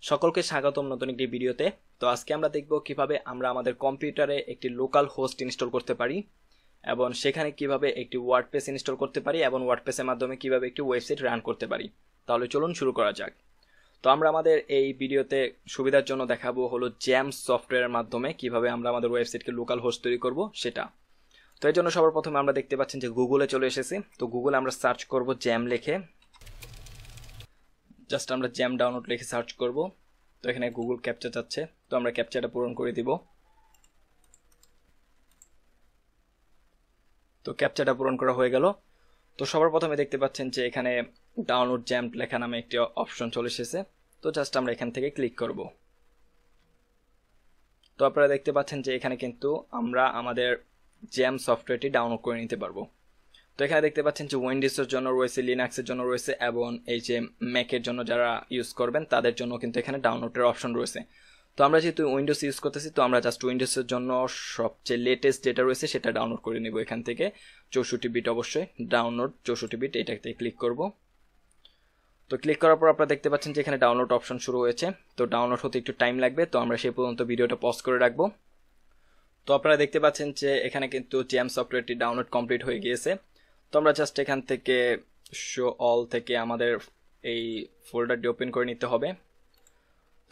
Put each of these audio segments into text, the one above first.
সকলকে স্বাগতম নতুন একটি ভিডিওতে। তো আজকে আমরা দেখব কিভাবে আমরা আমাদের কম্পিউটারে একটি লোকাল হোস্ট ইনস্টল করতে পারি এবং সেখানে কিভাবে একটি ওয়ার্ডপ্রেস ইনস্টল করতে পারি এবং ওয়ার্ডপ্রেসের মাধ্যমে কিভাবে একটি ওয়েবসাইট রান করতে পারি। তাহলে চলুন শুরু করা যাক। তো আমরা আমাদের এই ভিডিওতে সুবিধার জন্য দেখাবো হলো জ্যাম্প সফটওয়্যারের মাধ্যমে কিভাবে আমরা আমাদের ওয়েবসাইটকে লোকাল হোস্ট তৈরি করব সেটা। তো এর জন্য সবার প্রথমে আমরা দেখতে পাচ্ছেন যে গুগলে চলে এসেছি। তো গুগলে আমরা সার্চ করব জ্যাম্প লিখে, জাস্ট আমরা জ্যাম্প ডাউনলোড লিখে সার্চ করব। তো এখানে গুগল ক্যাপচা চাচ্ছে, তো আমরা ক্যাপচাটা পূরণ করে দিব। তো ক্যাপচাটা পূরণ করা হয়ে গেল। তো সবার প্রথমে দেখতে পাচ্ছেন যে এখানে ডাউনলোড জ্যাম্প লেখা নামে একটি অপশন চলে এসেছে। তো জাস্ট আমরা এখান থেকে ক্লিক করব। তো আপনারা দেখতে পাচ্ছেন যে এখানে কিন্তু আমরা আমাদের জ্যাম্প সফটওয়্যারটি ডাউনলোড করে নিতে পারবো। তো এখানে দেখতে পাচ্ছেন যে উইন্ডোজের জন্য রয়েছে, লিনাক্সের জন্য রয়েছে এবং এই যে ম্যাকের জন্য যারা ইউজ করবেন তাদের জন্য কিন্তু এখানে ডাউনলোডের অপশন রয়েছে। তো আমরা যেহেতু উইন্ডোজ ইউজ করতেছি, তো আমরা জাস্ট উইন্ডোজের জন্য সবচেয়ে লেটেস্ট যেটা রয়েছে সেটা ডাউনলোড করে নেব এখান থেকে। 64 বিট অবশ্যই, ডাউনলোড 64 বিট, এটাতে ক্লিক করব। তো ক্লিক করার পর আপনারা দেখতে পাচ্ছেন যে এখানে ডাউনলোড অপশন শুরু হয়েছে। তো ডাউনলোড হতে একটু টাইম লাগবে, তো আমরা সেই পর্যন্ত ভিডিওটা পজ করে রাখবো। তো আপনারা দেখতে পাচ্ছেন যে এখানে কিন্তু জ্যাম্প সফটওয়্যারটি ডাউনলোড কমপ্লিট হয়ে গিয়েছে। তো আমরা জাস্ট এখান থেকে শো অল থেকে আমাদের এই ফোল্ডারটি ওপেন করে নিতে হবে।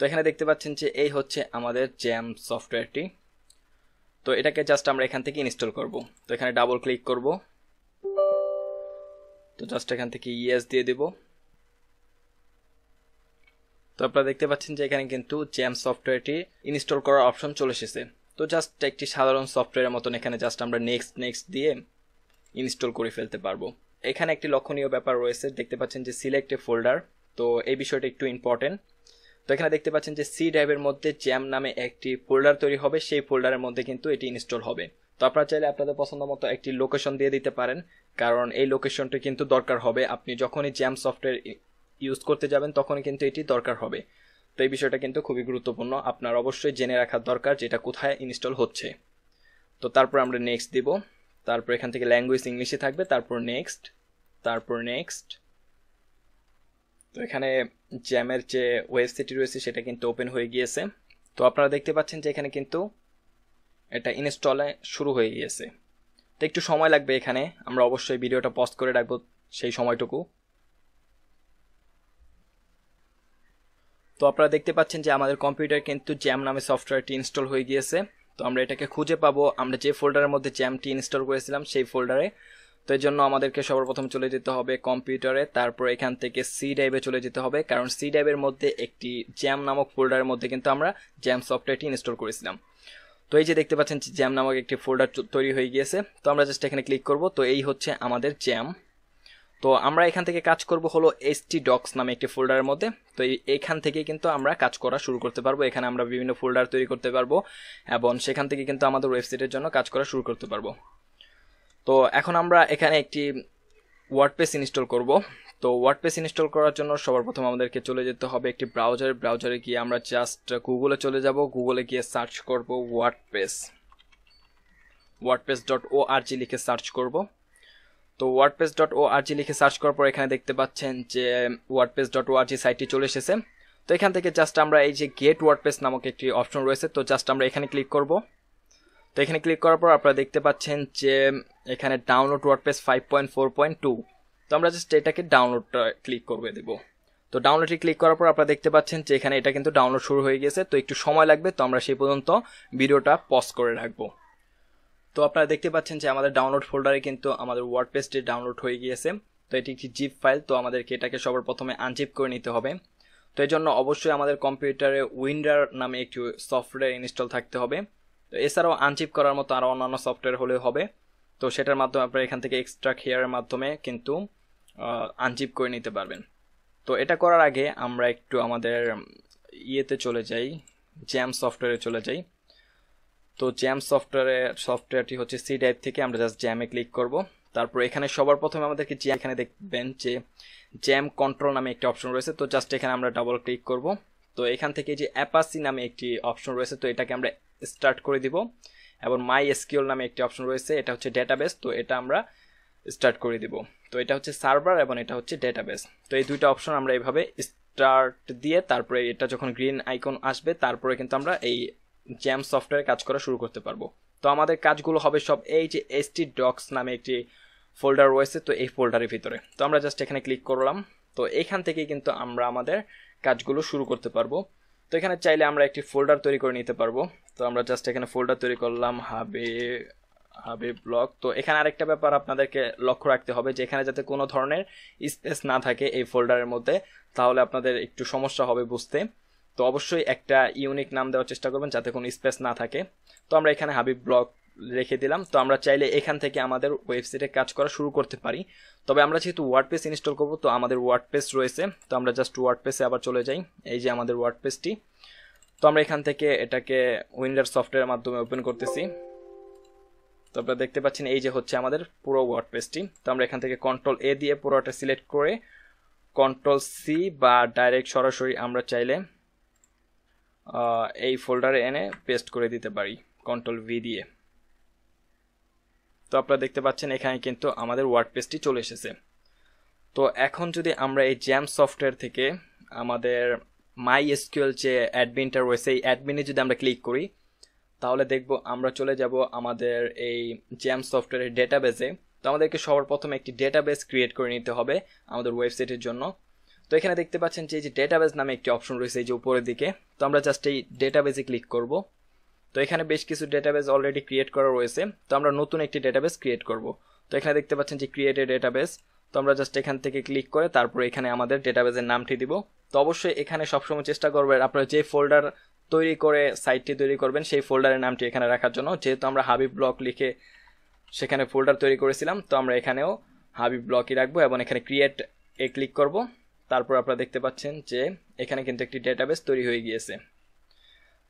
তো এখানে দেখতে পাচ্ছেন যে এই হচ্ছে আমাদের জ্যাম্প সফটওয়্যারটি। তো এটাকে জাস্ট আমরা এখান থেকে ইনস্টল করব। তো এখানে ডাবল ক্লিক করব। তো জাস্ট এখান থেকে ইয়েস দিয়ে দেব। তো আপনারা দেখতে পাচ্ছেন যে এখানে কিন্তু জ্যাম্প সফটওয়্যারটি ইনস্টল করার অপশন চলে এসেছে। তো জাস্ট একটি সাধারণ সফটওয়্যারের মতন এখানে জাস্ট আমরা নেক্সট দিয়ে ইনস্টল করে ফেলতে পারবো। এখানে একটি লক্ষণীয় ব্যাপার রয়েছে, দেখতে পাচ্ছেন যে সিলেক্ট এ ফোল্ডার। তো এই বিষয়টা একটু ইম্পর্টেন্ট। তো এখানে দেখতে পাচ্ছেন যে সি ড্রাইভের মধ্যে জ্যাম্প নামে একটি ফোল্ডার তৈরি হবে, সেই ফোল্ডারের মধ্যে কিন্তু এটি ইনস্টল হবে। তো আপনারা চাইলে আপনাদের পছন্দ মতো একটি লোকেশন দিয়ে দিতে পারেন, কারণ এই লোকেশনটি কিন্তু দরকার হবে। আপনি যখনই জ্যাম্প সফটওয়্যার ইউজ করতে যাবেন তখনই কিন্তু এটি দরকার হবে। তো এই বিষয়টা কিন্তু খুবই গুরুত্বপূর্ণ, আপনার অবশ্যই জেনে রাখা দরকার যেটা কোথায় ইনস্টল হচ্ছে। তো তারপর আমরা নেক্সট দিব। তারপর এখান থেকে ল্যাঙ্গুয়েজ ইংলিশে থাকবে, তারপর নেক্সট। তো এখানে জ্যামের যে ওয়েবসাইটটি রয়েছে সেটা কিন্তু ওপেন হয়ে গিয়েছে। তো আপনারা দেখতে পাচ্ছেন যে এখানে কিন্তু এটা ইনস্টলে শুরু হয়ে গিয়েছে। তো একটু সময় লাগবে এখানে, আমরা অবশ্যই ভিডিওটা পজ করে রাখবো সেই সময়টুকু। তো আপনারা দেখতে পাচ্ছেন যে আমাদের কম্পিউটার কিন্তু জ্যাম্প নামে সফটওয়্যারটি ইনস্টল হয়ে গিয়েছে। তো আমরা এটাকে খুঁজে পাবো আমরা যে ফোল্ডারের মধ্যে জ্যাম্পটি ইনস্টল করেছিলাম সেই ফোল্ডারে। তো এর জন্য আমাদেরকে সবার প্রথম চলে যেতে হবে কম্পিউটারে, তারপর এখান থেকে সি ড্রাইভে চলে যেতে হবে, কারণ সি ড্রাইভের মধ্যে একটি জ্যাম্প নামক ফোল্ডারের মধ্যে কিন্তু আমরা জ্যাম্প সফটওয়্যারটি ইনস্টল করেছিলাম। তো এই যে দেখতে পাচ্ছেন জ্যাম্প নামক একটি ফোল্ডার তৈরি হয়ে গিয়েছে। তো আমরা জাস্ট এখানে ক্লিক করব। তো এই হচ্ছে আমাদের জ্যাম্প। তো আমরা এখান থেকে কাজ করব হলো htdocs নামে একটি ফোল্ডারের মধ্যে। তো এইখান থেকে কিন্তু আমরা কাজ করা শুরু করতে পারবো। এখানে আমরা বিভিন্ন ফোল্ডার তৈরি করতে পারবো এবং সেখান থেকে কিন্তু আমাদের ওয়েবসাইটের জন্য কাজ করা শুরু করতে পারবো। তো এখন আমরা এখানে একটি ওয়ার্ডপ্রেস ইনস্টল করব। তো ওয়ার্ডপ্রেস ইনস্টল করার জন্য সবার প্রথম আমাদেরকে চলে যেতে হবে একটি ব্রাউজারে গিয়ে আমরা জাস্ট গুগলে চলে যাব। গুগলে গিয়ে সার্চ করব wordpress.org লিখে সার্চ করব। তো wordpress.org লিখে সার্চ করার পর এখানে দেখতে পাচ্ছেন যে wordpress.org সাইটটি চলে এসেছে। তো এখান থেকে জাস্ট আমরা এই যে গেট ওয়ার্ডপ্রেস নামক একটি অপশন রয়েছে, তো জাস্ট আমরা এখানে ক্লিক করব। তো এখানে ক্লিক করার পর আপনারা দেখতে পাচ্ছেন যে এখানে ডাউনলোড ওয়ার্ডপ্রেস 5.4.2। তো আমরা জাস্ট এটাকে ডাউনলোডটা ক্লিক করে দেব। তো ডাউনলোডে ক্লিক করার পর আপনারা দেখতে পাচ্ছেন যে এখানে এটা কিন্তু ডাউনলোড শুরু হয়ে গেছে। তো একটু সময় লাগবে, তো আমরা সেই পর্যন্ত ভিডিওটা পজ করে রাখবো। তো আপনারা দেখতে পাচ্ছেন যে আমাদের ডাউনলোড ফোল্ডারে কিন্তু আমাদের ওয়ার্ডপ্রেসটি ডাউনলোড হয়ে গিয়েছে। তো এটি একটি জিপ ফাইল, তো আমাদেরকে এটাকে সবার প্রথমে আনজিপ করে নিতে হবে। তো এই জন্য অবশ্যই আমাদের কম্পিউটারে উইন্ডার নামে একটি সফটওয়্যার ইনস্টল থাকতে হবে। তো এছাড়াও আনজিপ করার মতো আরও অন্যান্য সফটওয়্যার হলেও হবে। তো সেটার মাধ্যমে আপনারা এখান থেকে এক্সট্রাক্ট হেয়ারের মাধ্যমে কিন্তু আনজিপ করে নিতে পারবেন। তো এটা করার আগে আমরা একটু আমাদের ইয়েতে চলে যাই, জ্যাম্প সফটওয়্যারে চলে যাই। তো জ্যাম্প সফটওয়্যারটি হচ্ছে সি ড্রাইভ থেকে, আমরা জাস্ট জ্যামে ক্লিক করব। তারপর এখানে সবার প্রথমে আমাদেরকে এখানে দেখবেন যে জ্যাম্প কন্ট্রোল নামে একটি অপশন রয়েছে। তো জাস্ট এখানে আমরা ডাবল ক্লিক করব। তো এখান থেকে যে অ্যাপাসি নামে একটি অপশন রয়েছে, তো এটাকে আমরা স্টার্ট করে দিব এবং মাই এসকিউএল নামে একটি অপশন রয়েছে, এটা হচ্ছে ডেটাবেস। তো এটা আমরা স্টার্ট করে দিব। তো এটা হচ্ছে সার্ভার এবং এটা হচ্ছে ডেটাবেস। তো এই দুইটা অপশন আমরা এইভাবে স্টার্ট দিয়ে তারপরে এটা যখন গ্রিন আইকন আসবে তারপরে কিন্তু আমরা এই জ্যাম্প সফটওয়্যারে কাজ করা শুরু করতে পারবো। তো আমাদের কাজগুলো হবে সব এই যে htdocs নামে একটি ফোল্ডার রয়েছে, তো এই ফোল্ডারের ভিতরে। তো আমরা জাস্ট এখানে ক্লিক করলাম, তো এখান থেকে কিন্তু আমরা আমাদের কাজগুলো শুরু করতে পারবো। তো এখানে চাইলে আমরা একটি ফোল্ডার তৈরি করে নিতে পারবো। তো আমরা জাস্ট এখানে ফোল্ডার তৈরি করলাম হাবিব ব্লগ। তো এখানে আরেকটা ব্যাপার আপনাদেরকে লক্ষ্য রাখতে হবে যে এখানে যাতে কোনো ধরনের স্পেস না থাকে এই ফোল্ডারের মধ্যে, তাহলে আপনাদের একটু সমস্যা হবে বুঝতে। তো অবশ্যই একটা ইউনিক নাম দেওয়ার চেষ্টা করবেন যাতে কোনো স্পেস না থাকে। তো আমরা এখানে হাবিব ব্লগ রেখে দিলাম। তো আমরা চাইলে এখান থেকে আমাদের ওয়েবসাইটে কাজ করা শুরু করতে পারি। তবে আমরা যেহেতু ওয়ার্ডপ্রেস ইনস্টল করব, তো আমাদের ওয়ার্ডপ্রেস রয়েছে। তো আমরা জাস্ট ওয়ার্ডপ্রেসে আবার চলে যাই। এই যে আমাদের ওয়ার্ডপ্রেসটি। তো আমরা এখান থেকে এটাকে উইন্ডোজ সফটওয়্যারের মাধ্যমে ওপেন করতেছি। তো আপনারা দেখতে পাচ্ছেন এই যে হচ্ছে আমাদের পুরো ওয়ার্ডপ্রেসটি। তো আমরা এখান থেকে Ctrl+A দিয়ে পুরোটা সিলেক্ট করে Ctrl+C বা ডাইরেক্ট সরাসরি আমরা চাইলে এই ফোল্ডারে এনে পেস্ট করে দিতে পারি Ctrl+V দিয়ে। তো আপনারা দেখতে পাচ্ছেন এখানে কিন্তু আমাদের ওয়ার্ডপ্রেসটি চলে এসেছে। তো এখন যদি আমরা এই জ্যাম্প সফটওয়্যার থেকে আমাদের MySQL যে অ্যাডমিনটা রয়েছে, এই অ্যাডমিনে যদি আমরা ক্লিক করি তাহলে দেখব আমরা চলে যাব আমাদের এই জ্যাম্প সফটওয়্যারের ডেটাবেসে। তো আমাদেরকে সবার প্রথমে একটি ডেটাবেস ক্রিয়েট করে নিতে হবে আমাদের ওয়েবসাইটের জন্য। তো এখানে দেখতে পাচ্ছেন যে এই যে ডেটাবেস নামে একটি অপশন রয়েছে এই যে উপরের দিকে। তো আমরা জাস্ট এই ডেটাবেসে ক্লিক করব। তো এখানে বেশ কিছু ডেটাবেস অলরেডি ক্রিয়েট করা রয়েছে। তো আমরা নতুন একটি ডেটাবেস ক্রিয়েট করব। তো এখানে দেখতে পাচ্ছেন যে ক্রিয়েট এ ডেটাবেস। তো আমরা জাস্ট এখান থেকে ক্লিক করে তারপর এখানে আমাদের ডেটাবেসের নামটি দিব। তো অবশ্যই এখানে সবসময় চেষ্টা করবেন আপনারা যে ফোল্ডার তৈরি করে সাইটটি তৈরি করবেন সেই ফোল্ডারের নামটি এখানে রাখার জন্য। যেহেতু আমরা হাবিব ব্লগ লিখে সেখানে ফোল্ডার তৈরি করেছিলাম, তো আমরা এখানেও হাবিব ব্লগই রাখবো এবং এখানে ক্রিয়েট এ ক্লিক করব। তারপর আপনারা দেখতে পাচ্ছেন যে এখানে কিন্তু একটি ডেটাবেস তৈরি হয়ে গিয়েছে।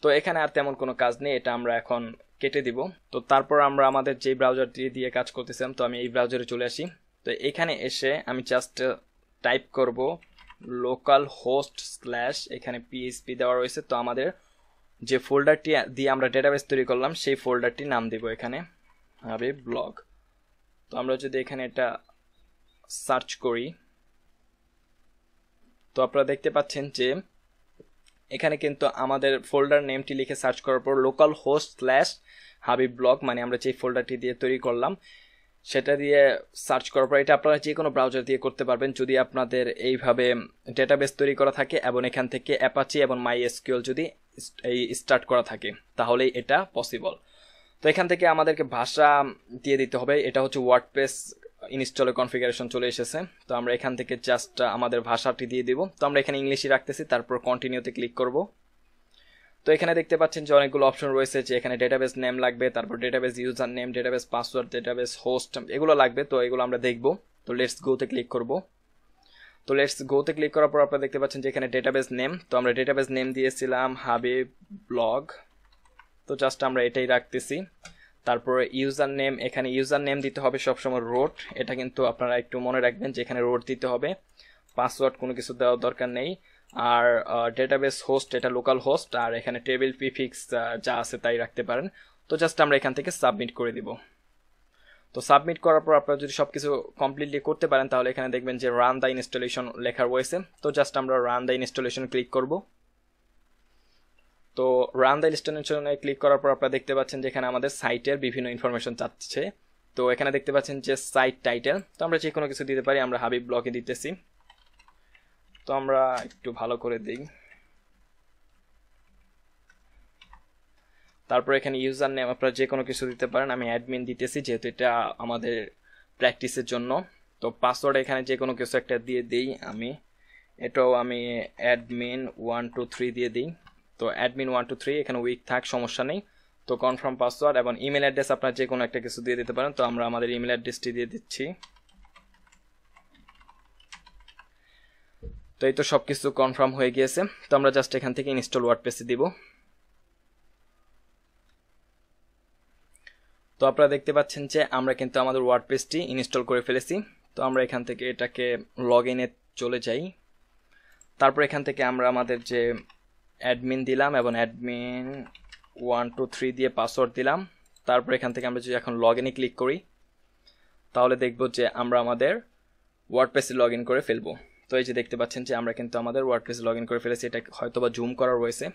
তো এখানে আর তেমন কোনো কাজ নেই, এটা আমরা এখন কেটে দিব। তো তারপর আমরা আমাদের যে ব্রাউজারটি দিয়ে কাজ করতেছিলাম, তো আমি এই ব্রাউজারে চলে আসি। তো এখানে এসে আমি জাস্ট টাইপ করব localhost/ এখানে PHP দেওয়া রয়েছে। তো আমাদের যে ফোল্ডারটি দিয়ে আমরা ডেটাবেস তৈরি করলাম সেই ফোল্ডারটির নাম দিব এখানে হাবিব ব্লগ। তো আমরা যদি এখানে এটা সার্চ করি তো আপনারা দেখতে পাচ্ছেন যে এখানে কিন্তু আমাদের ফোল্ডার নেমটি লিখে সার্চ করার পর localhost/ হাবিব ব্লগ মানে আমরা যে ফোল্ডারটি দিয়ে তৈরি করলাম সেটা দিয়ে সার্চ করার পর, এটা আপনারা যে কোনো ব্রাউজার দিয়ে করতে পারবেন যদি আপনাদের এইভাবে ডেটাবেস তৈরি করা থাকে এবং এখান থেকে অ্যাপাচি এবং MySQL যদি এই স্টার্ট করা থাকে তাহলেই এটা পসিবল। তো এখান থেকে আমাদেরকে ভাষা দিয়ে দিতে হবে। এটা হচ্ছে ওয়ার্ডপ্রেস ইনস্টলের কনফিগারেশন চলে এসেছে। তো আমরা এখান থেকে জাস্ট আমাদের ভাষাটি দিয়ে দিব। তো আমরা এখানে ইংলিশই রাখতেছি, তারপর কন্টিনিউতে ক্লিক করব। তো এখানে দেখতে পাচ্ছেন যে অনেকগুলো অপশন রয়েছে, যে এখানে ডেটাবেস নেম লাগবে, তারপর database user name, database password, database host, এগুলো লাগবে। তো এগুলো আমরা দেখব। তো লেটস গোতে ক্লিক করব। তো লেটস গোতে ক্লিক করার পর আপনারা দেখতে পাচ্ছেন যে এখানে ডেটাবেস নেম, তো আমরা ডেটাবেস নেম দিয়েছিলাম হাবিব ব্লগ। তো জাস্ট আমরা এটাই রাখতেছি। তারপরে ইউজার নেম, এখানে ইউজার নেম দিতে হবে সবসময় রোট, এটা কিন্তু আপনারা একটু মনে রাখবেন যে এখানে রোট দিতে হবে। পাসওয়ার্ড কোনো কিছু দেওয়ার দরকার নেই। আর ডেটাবেস হোস্ট এটা লোকাল হোস্ট, আর এখানে টেবিল প্রিফিক্স যা আছে তাই রাখতে পারেন। তো জাস্ট আমরা এখান থেকে সাবমিট করে দিব। তো সাবমিট করার পর আপনারা যদি সবকিছু কমপ্লিটলি করতে পারেন তাহলে এখানে দেখবেন যে রান দ্য ইনস্টলেশন লেখা রয়েছে। তো জাস্ট আমরা রান দ্য ইনস্টলেশন ক্লিক করব। তো রান দ্য ইনস্টলেশনে ক্লিক করার পর আপনারা দেখতে পাচ্ছেন যে এখানে আমাদের সাইটের বিভিন্ন ইনফরমেশন চাচ্ছে। তো এখানে দেখতে পাচ্ছেন যে সাইট টাইটেল, তো আমরা যে কোনো কিছু দিতে পারি, আমরা হাবিব ব্লগে দিতেছি। তো আমরা একটু ভালো করে দিই। তারপর এখানে ইউজার নেম আপনারা যে কোনো কিছু দিতে পারেন, আমি অ্যাডমিন দিতেছি যেহেতু এটা আমাদের প্র্যাকটিসের জন্য। তো পাসওয়ার্ড এখানে যে কোনো কিছু একটা দিয়ে দিই, এটাও আমি অ্যাডমিন 123 দিয়ে দিই। তো অ্যাডমিন 123 এখানে উইক থাক সমস্যা নেই। তো কনফার্ম পাসওয়ার্ড এবং ইমেল অ্যাড্রেস আপনারা যে কোনো একটা কিছু দিয়ে দিতে পারেন। তো আমরা আমাদের ইমেল অ্যাড্রেসটি দিয়ে দিচ্ছি। তো এই তো সবকিছু কনফার্ম হয়ে গিয়েছে। তো আমরা জাস্ট এখান থেকে ইনস্টল ওয়ার্ডপ্রেসে দিব। তো আপনারা দেখতে পাচ্ছেন যে আমরা কিন্তু আমাদের ওয়ার্ডপ্রেসটি ইনস্টল করে ফেলেছি। তো আমরা এখান থেকে এটাকে লগ ইনে চলে যাই। তারপর এখান থেকে আমরা আমাদের যে অ্যাডমিন দিলাম এবং অ্যাডমিন 123 দিয়ে পাসওয়ার্ড দিলাম। তারপর এখান থেকে আমরা যদি এখন লগ ইনে ক্লিক করি তাহলে দেখব যে আমরা আমাদের ওয়ার্ডপ্রেসে লগ ইন করে ফেলবো। তো তো এই যে দেখতে পাচ্ছেন যে আমরা কিন্তু আমাদের ওয়ার্ডপ্রেস লগ ইন করে ফেলেছি, এটা হয়তো বা জুম করা রয়েছে।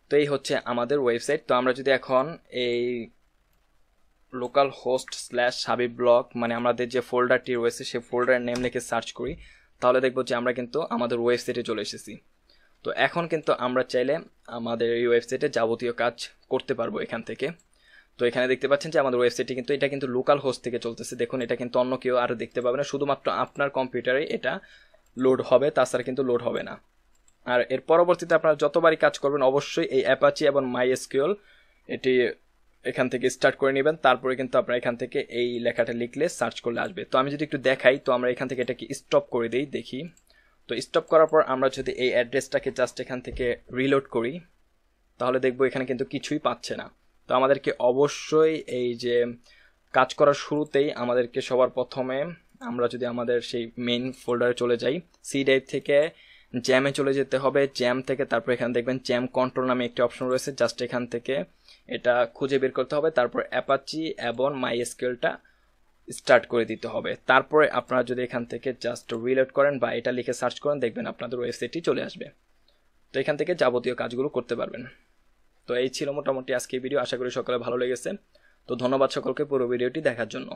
তো এই হচ্ছে আমাদের ওয়েবসাইট। তো আমরা যদি এখন এই localhost/habib blog মানে আমাদের যে ফোল্ডারটি রয়েছে সেই ফোল্ডারের নেম লিখে সার্চ করি, তাহলে দেখবো যে আমরা কিন্তু আমাদের ওয়েবসাইটে চলে এসেছি। তো এখন কিন্তু আমরা চাইলে আমাদের এই ওয়েবসাইটে যাবতীয় কাজ করতে পারবো এখান থেকে। তো এখানে দেখতে পাচ্ছেন যে আমাদের ওয়েবসাইটটি কিন্তু এটা কিন্তু লোকাল হোস্ট থেকে চলতেছে। দেখুন এটা কিন্তু অন্য কেউ আর দেখতে পাবে না, শুধুমাত্র আপনার কম্পিউটারে এটা লোড হবে, তাছাড়া কিন্তু লোড হবে না। আর এর পরবর্তীতে আপনারা যতবারই কাজ করবেন অবশ্যই এই অ্যাপাচি এবং মাইএসকিউএল এটি এখান থেকে স্টার্ট করে নেবেন, তারপরে কিন্তু আপনারা এখান থেকে এই লেখাটা লিখলে সার্চ করলে আসবে। তো আমি যদি একটু দেখাই, তো আমরা এখান থেকে এটাকে স্টপ করে দিই, দেখি। তো স্টপ করার পর আমরা যদি এই অ্যাড্রেসটাকে জাস্ট এখান থেকে রিলোড করি, তাহলে দেখবো এখানে কিন্তু কিছুই পাচ্ছে না। তো আমাদেরকে অবশ্যই এই যে কাজ করার শুরুতেই আমাদেরকে সবার প্রথমে আমরা যদি আমাদের সেই মেইন ফোল্ডারে চলে যাই, সি ড্রাইভ থেকে জ্যামে চলে যেতে হবে। জ্যাম থেকে তারপর এখানে দেখবেন জ্যাম কন্ট্রোল নামে একটি অপশন রয়েছে, জাস্ট এখান থেকে এটা খুঁজে বের করতে হবে। তারপর অ্যাপাচি এবং মাইএসকিউএলটা স্টার্ট করে দিতে হবে। তারপরে আপনারা যদি এখান থেকে জাস্ট রিলোড করেন বা এটা লিখে সার্চ করেন, দেখবেন আপনাদের ওয়েবসাইটটি চলে আসবে। তো এখান থেকে যাবতীয় কাজগুলো করতে পারবেন। তো এই ছিল মোটামুটি আজকে ভিডিও, আশা করি সকলে ভালো লেগেছে। তো ধন্যবাদ সকলকে পুরো ভিডিওটি দেখার জন্য।